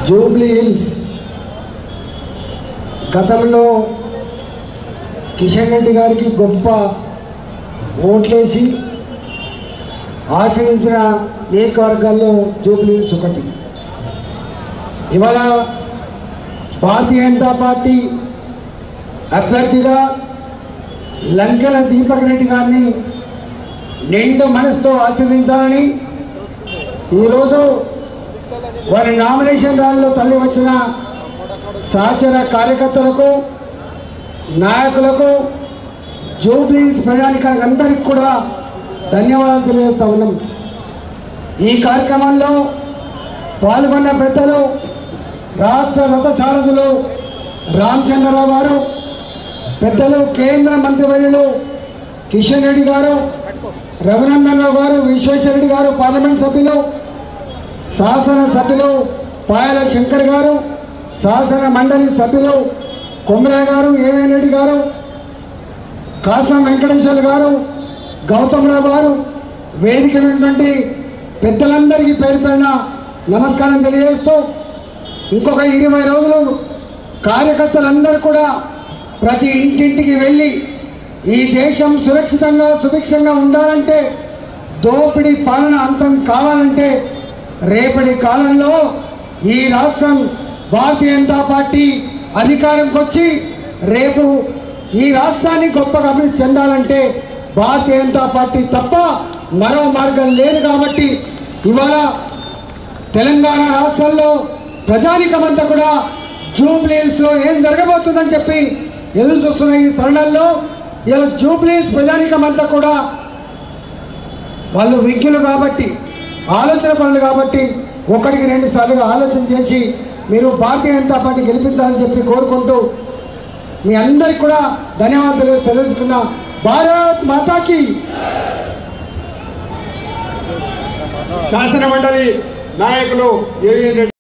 Jubilee hills గతంలో కిషన్ రెడ్డి గారికి గొప్ప ఓట్లేసి ఆశ్రయించిన నియోజకవర్గాల్లో జూబ్లీ హిల్స్ ఒకటి. ఇవాళ భారతీయ జనతా పార్టీ అభ్యర్థిగా లంకెల దీపక్ రెడ్డి గారిని నిండు మనసుతో ఆశీర్వదించాలని ఈరోజు వారి నామినేషన్ ర్యాలీలో తరలి వచ్చిన సహచర కార్యకర్తలకు, నాయకులకు, జూబ్లీ హిల్స్ ప్రజానికానికి అందరికీ కూడా ధన్యవాదాలు తెలియజేస్తూ ఉన్నాం. ఈ కార్యక్రమంలో పాల్గొన్న పెద్దలు రాష్ట్ర రథ సారథులు రామచంద్రరావు గారు, పెద్దలు కేంద్ర మంత్రివర్యులు కిషన్ రెడ్డి గారు, రఘునందన్ రావు గారు, విశ్వేశ్వరరెడ్డి గారు, పార్లమెంట్ సభ్యులు, శాసన సభ్యులు పాయల శంకర్ గారు, శాసన మండలి సభ్యులు కొమరయ్య గారు, ఏవన్ రెడ్డి గారు, కాసం వెంకటేశ్వర గారు, గౌతమ్ రావు గారు, వేదిక ఉన్నటువంటి పెద్దలందరికీ పేరు పేరున నమస్కారం తెలియజేస్తూ ఇంకొక 20 రోజులు కార్యకర్తలందరూ కూడా ప్రతి ఇంటింటికి వెళ్ళి ఈ దేశం సురక్షితంగా సుభిక్షంగా ఉండాలంటే, దోపిడీ పాలన అంతం కావాలంటే రేపటి కాలంలో ఈ రాష్ట్రం భారతీయ జనతా పార్టీ అధికారంకి వచ్చి రేపు ఈ రాష్ట్రాన్ని గొప్పగా అభివృద్ధి చెందాలంటే భారతీయ జనతా పార్టీ తప్ప మరో మార్గం లేదు. కాబట్టి ఇవాళ తెలంగాణ రాష్ట్రంలో ప్రజానికమంతా కూడా జూబ్లీ హిల్స్లో ఏం జరగబోతుందని చెప్పి ఎదురు చూస్తున్న ఈ తరుణంలో ఇలా జూబ్లీ హిల్స్ ప్రజానికమంతా కూడా వాళ్ళు విజ్ఞులు కాబట్టి, ఆలోచన పనులు కాబట్టి 1-2 సార్లుగా ఆలోచన చేసి మీరు భారతీయ జనతా పార్టీ గెలిపించాలని చెప్పి కోరుకుంటూ మీ అందరికీ కూడా ధన్యవాదాలు తెలుసుకున్న భారత్ మాతాకి. శాసన మండలి నాయకులు ఏవిఎన్ రెడ్డి